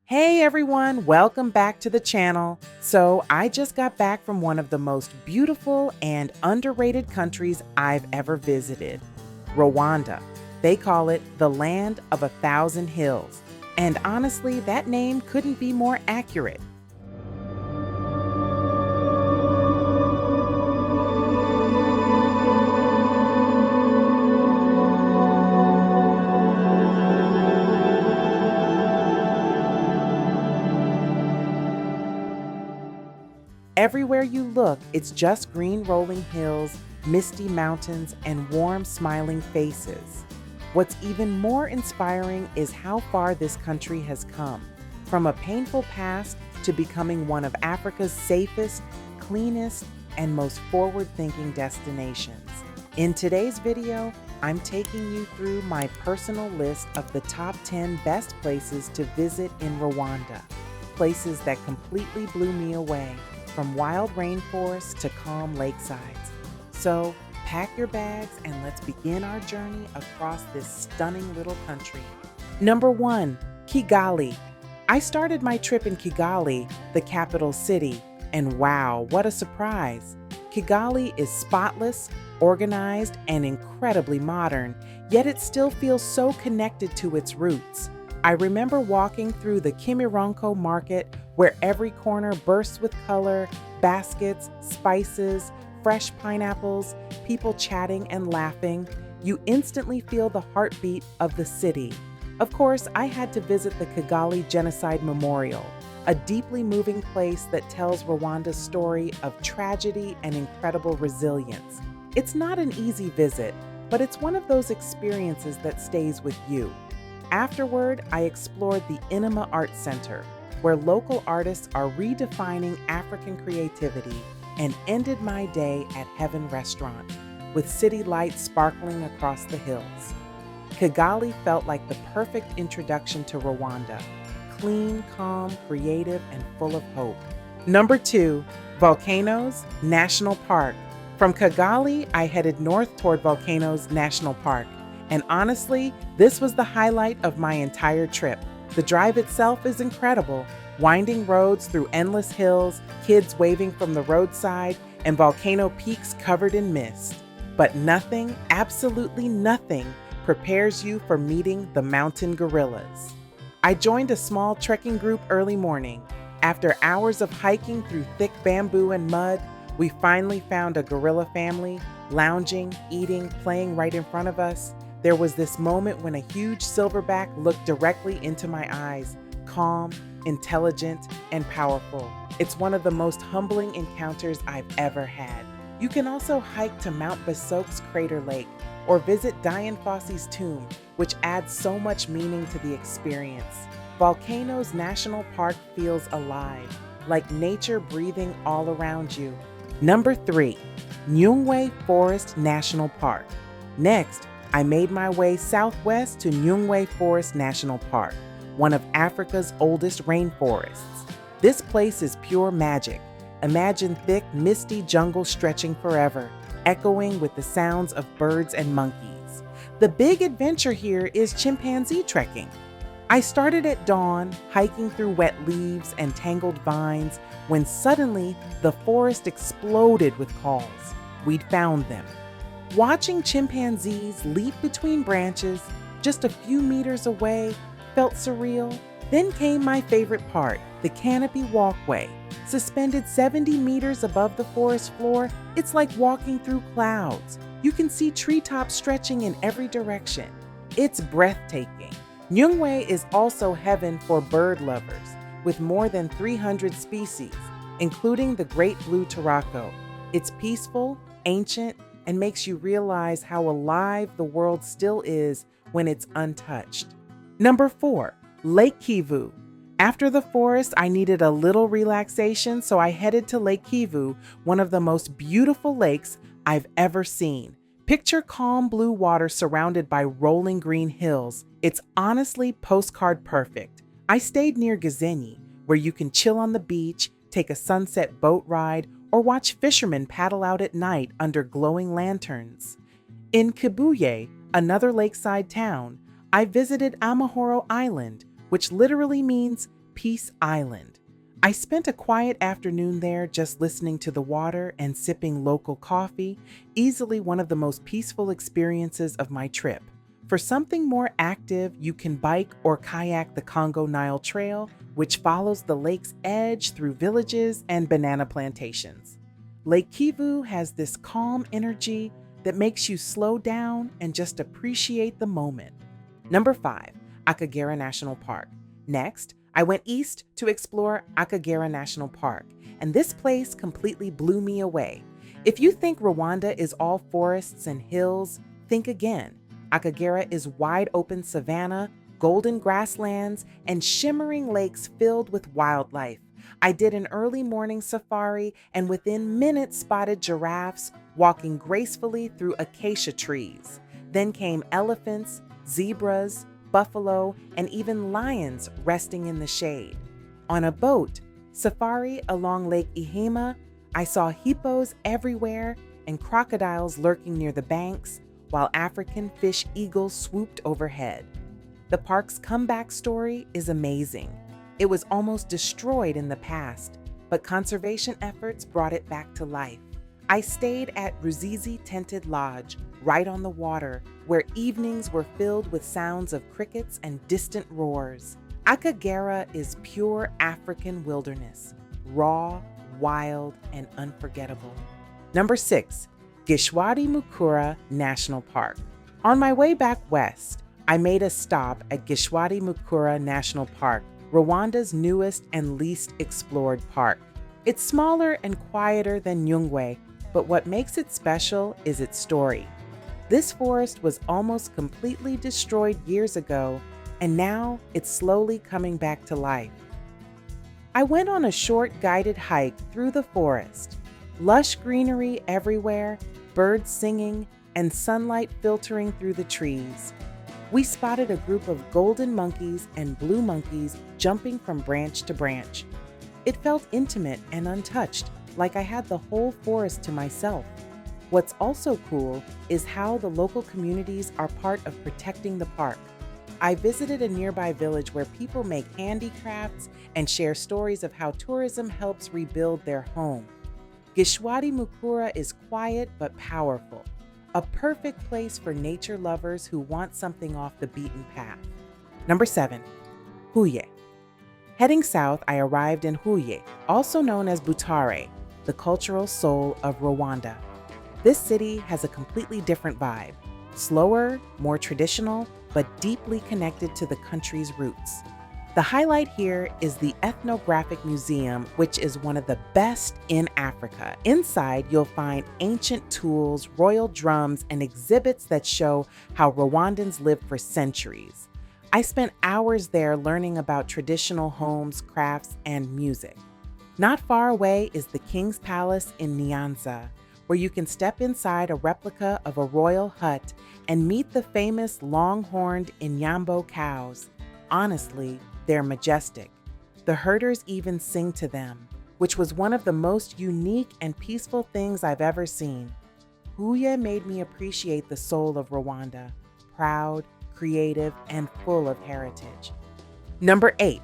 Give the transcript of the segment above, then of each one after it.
Hey everyone, welcome back to the channel. So I just got back from one of the most beautiful and underrated countries I've ever visited, Rwanda. They call it the land of 1,000 hills. And honestly, that name couldn't be more accurate. Everywhere you look, it's just green rolling hills, misty mountains, and warm smiling faces. What's even more inspiring is how far this country has come, from a painful past to becoming one of Africa's safest, cleanest, and most forward-thinking destinations. In today's video, I'm taking you through my personal list of the top 10 best places to visit in Rwanda, places that completely blew me away, from wild rainforests to calm lakesides. So pack your bags and let's begin our journey across this stunning little country. Number 1, Kigali. I started my trip in Kigali, the capital city, and wow, what a surprise. Kigali is spotless, organized, and incredibly modern, yet it still feels so connected to its roots. I remember walking through the Kimironko market where every corner bursts with color, baskets, spices, fresh pineapples, people chatting and laughing. You instantly feel the heartbeat of the city. Of course, I had to visit the Kigali Genocide Memorial, a deeply moving place that tells Rwanda's story of tragedy and incredible resilience. It's not an easy visit, but it's one of those experiences that stays with you. Afterward, I explored the Inema Art Center, where local artists are redefining African creativity, and ended my day at Heaven Restaurant, with city lights sparkling across the hills. Kigali felt like the perfect introduction to Rwanda, clean, calm, creative, and full of hope. Number 2, Volcanoes National Park. From Kigali, I headed north toward Volcanoes National Park. And honestly, this was the highlight of my entire trip. The drive itself is incredible. Winding roads through endless hills, kids waving from the roadside, and volcano peaks covered in mist. But nothing, absolutely nothing, prepares you for meeting the mountain gorillas. I joined a small trekking group early morning. After hours of hiking through thick bamboo and mud, we finally found a gorilla family, lounging, eating, playing right in front of us. There was this moment when a huge silverback looked directly into my eyes, calm, intelligent, and powerful. It's one of the most humbling encounters I've ever had. You can also hike to Mount Basok's Crater Lake or visit Dian Fossey's tomb, which adds so much meaning to the experience. Volcanoes National Park feels alive, like nature breathing all around you. Number 3, Nyungwe Forest National Park. Next, I made my way southwest to Nyungwe Forest National Park, one of Africa's oldest rainforests. This place is pure magic. Imagine thick, misty jungle stretching forever, echoing with the sounds of birds and monkeys. The big adventure here is chimpanzee trekking. I started at dawn, hiking through wet leaves and tangled vines, when suddenly the forest exploded with calls. We'd found them. Watching chimpanzees leap between branches just a few meters away felt surreal. Then came my favorite part, the canopy walkway. Suspended 70 meters above the forest floor, it's like walking through clouds. You can see treetops stretching in every direction. It's breathtaking. Nyungwe is also heaven for bird lovers, with more than 300 species, including the great blue turaco. It's peaceful, ancient, and makes you realize how alive the world still is when it's untouched. Number 4, Lake Kivu. After the forest, I needed a little relaxation, so I headed to Lake Kivu, one of the most beautiful lakes I've ever seen. Picture calm blue water surrounded by rolling green hills. It's honestly postcard perfect. I stayed near Gizenyi, where you can chill on the beach, take a sunset boat ride, or watch fishermen paddle out at night under glowing lanterns. In Kibuye, another lakeside town, I visited Amahoro Island, which literally means Peace Island. I spent a quiet afternoon there just listening to the water and sipping local coffee, easily one of the most peaceful experiences of my trip. For something more active, you can bike or kayak the Congo-Nile Trail, which follows the lake's edge through villages and banana plantations. Lake Kivu has this calm energy that makes you slow down and just appreciate the moment. Number 5, Akagera National Park. Next, I went east to explore Akagera National Park, and this place completely blew me away. If you think Rwanda is all forests and hills, think again. Akagera is wide open savanna, golden grasslands, and shimmering lakes filled with wildlife. I did an early morning safari and within minutes spotted giraffes walking gracefully through acacia trees. Then came elephants, zebras, buffalo, and even lions resting in the shade. On a boat, safari along Lake Ihema, I saw hippos everywhere and crocodiles lurking near the banks, while African fish eagles swooped overhead. The park's comeback story is amazing. It was almost destroyed in the past, but conservation efforts brought it back to life. I stayed at Ruzizi Tented Lodge, right on the water, where evenings were filled with sounds of crickets and distant roars. Akagera is pure African wilderness, raw, wild, and unforgettable. Number 6, Gishwati-Mukura National Park. On my way back west, I made a stop at Gishwati-Mukura National Park, Rwanda's newest and least explored park. It's smaller and quieter than Nyungwe, but what makes it special is its story. This forest was almost completely destroyed years ago, and now it's slowly coming back to life. I went on a short guided hike through the forest. Lush greenery everywhere, birds singing, and sunlight filtering through the trees. We spotted a group of golden monkeys and blue monkeys jumping from branch to branch. It felt intimate and untouched, like I had the whole forest to myself. What's also cool is how the local communities are part of protecting the park. I visited a nearby village where people make handicrafts and share stories of how tourism helps rebuild their home. Gishwati-Mukura is quiet but powerful, a perfect place for nature lovers who want something off the beaten path. Number 7, Huye. Heading south, I arrived in Huye, also known as Butare, the cultural soul of Rwanda. This city has a completely different vibe, slower, more traditional, but deeply connected to the country's roots. The highlight here is the Ethnographic Museum, which is one of the best in Africa. Inside, you'll find ancient tools, royal drums, and exhibits that show how Rwandans lived for centuries. I spent hours there learning about traditional homes, crafts, and music. Not far away is the King's Palace in Nyanza, where you can step inside a replica of a royal hut and meet the famous long-horned Inyambo cows. Honestly, they're majestic. The herders even sing to them, which was one of the most unique and peaceful things I've ever seen. Huye made me appreciate the soul of Rwanda, proud, creative, and full of heritage. Number 8,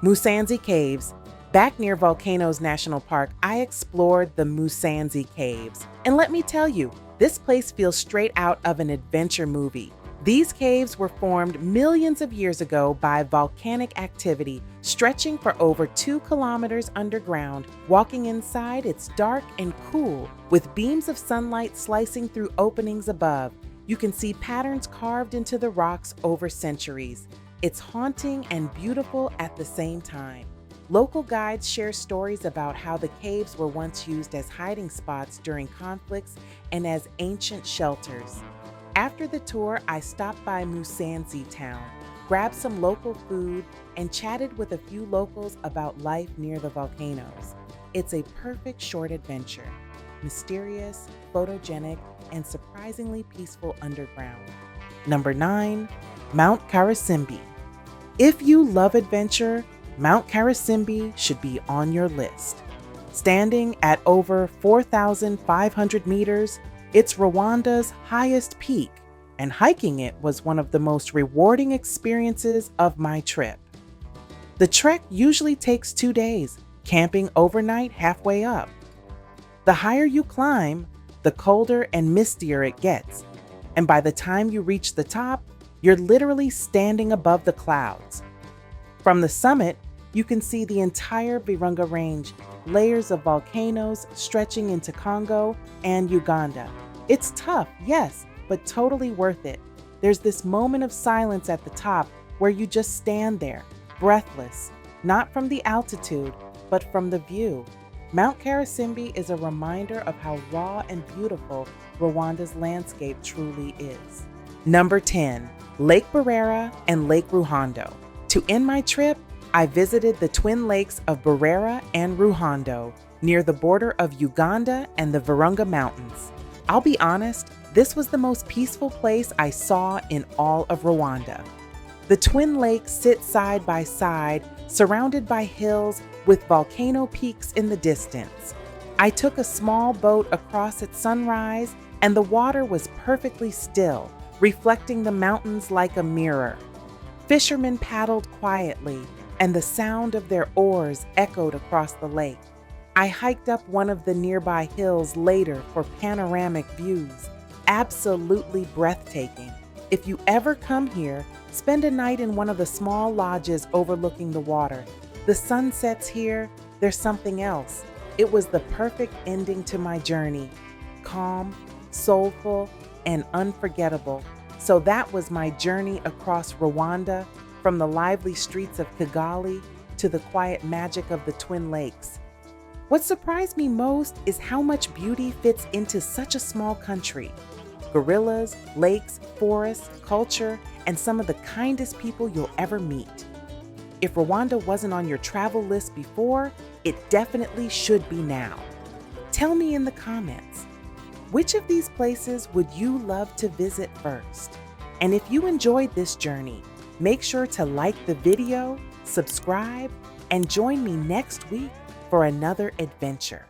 Musanze Caves. Back near Volcanoes National Park, I explored the Musanze Caves. And let me tell you, this place feels straight out of an adventure movie. These caves were formed millions of years ago by volcanic activity, stretching for over 2 kilometers underground. Walking inside, it's dark and cool, with beams of sunlight slicing through openings above. You can see patterns carved into the rocks over centuries. It's haunting and beautiful at the same time. Local guides share stories about how the caves were once used as hiding spots during conflicts and as ancient shelters. After the tour, I stopped by Musanze town, grabbed some local food, and chatted with a few locals about life near the volcanoes. It's a perfect short adventure, mysterious, photogenic, and surprisingly peaceful underground. Number 9, Mount Karisimbi. If you love adventure, Mount Karisimbi should be on your list. Standing at over 4,500 meters, it's Rwanda's highest peak, and hiking it was one of the most rewarding experiences of my trip. The trek usually takes 2 days, camping overnight halfway up. The higher you climb, the colder and mistier it gets, and by the time you reach the top, you're literally standing above the clouds. From the summit, you can see the entire Virunga Range, layers of volcanoes stretching into Congo and Uganda. It's tough, yes, but totally worth it. There's this moment of silence at the top where you just stand there, breathless, not from the altitude, but from the view. Mount Karisimbi is a reminder of how raw and beautiful Rwanda's landscape truly is. Number 10, Lake Burera and Lake Ruhondo. To end my trip, I visited the twin lakes of Burera and Ruhondo, near the border of Uganda and the Virunga Mountains. I'll be honest, this was the most peaceful place I saw in all of Rwanda. The twin lakes sit side by side, surrounded by hills with volcano peaks in the distance. I took a small boat across at sunrise, and the water was perfectly still, reflecting the mountains like a mirror. Fishermen paddled quietly, and the sound of their oars echoed across the lake. I hiked up one of the nearby hills later for panoramic views. Absolutely breathtaking. If you ever come here, spend a night in one of the small lodges overlooking the water. The sunsets here, there's something else. It was the perfect ending to my journey. Calm, soulful, and unforgettable. So that was my journey across Rwanda, from the lively streets of Kigali to the quiet magic of the Twin Lakes. What surprised me most is how much beauty fits into such a small country. Gorillas, lakes, forests, culture, and some of the kindest people you'll ever meet. If Rwanda wasn't on your travel list before, it definitely should be now. Tell me in the comments, which of these places would you love to visit first? And if you enjoyed this journey, make sure to like the video, subscribe, and join me next week for another adventure.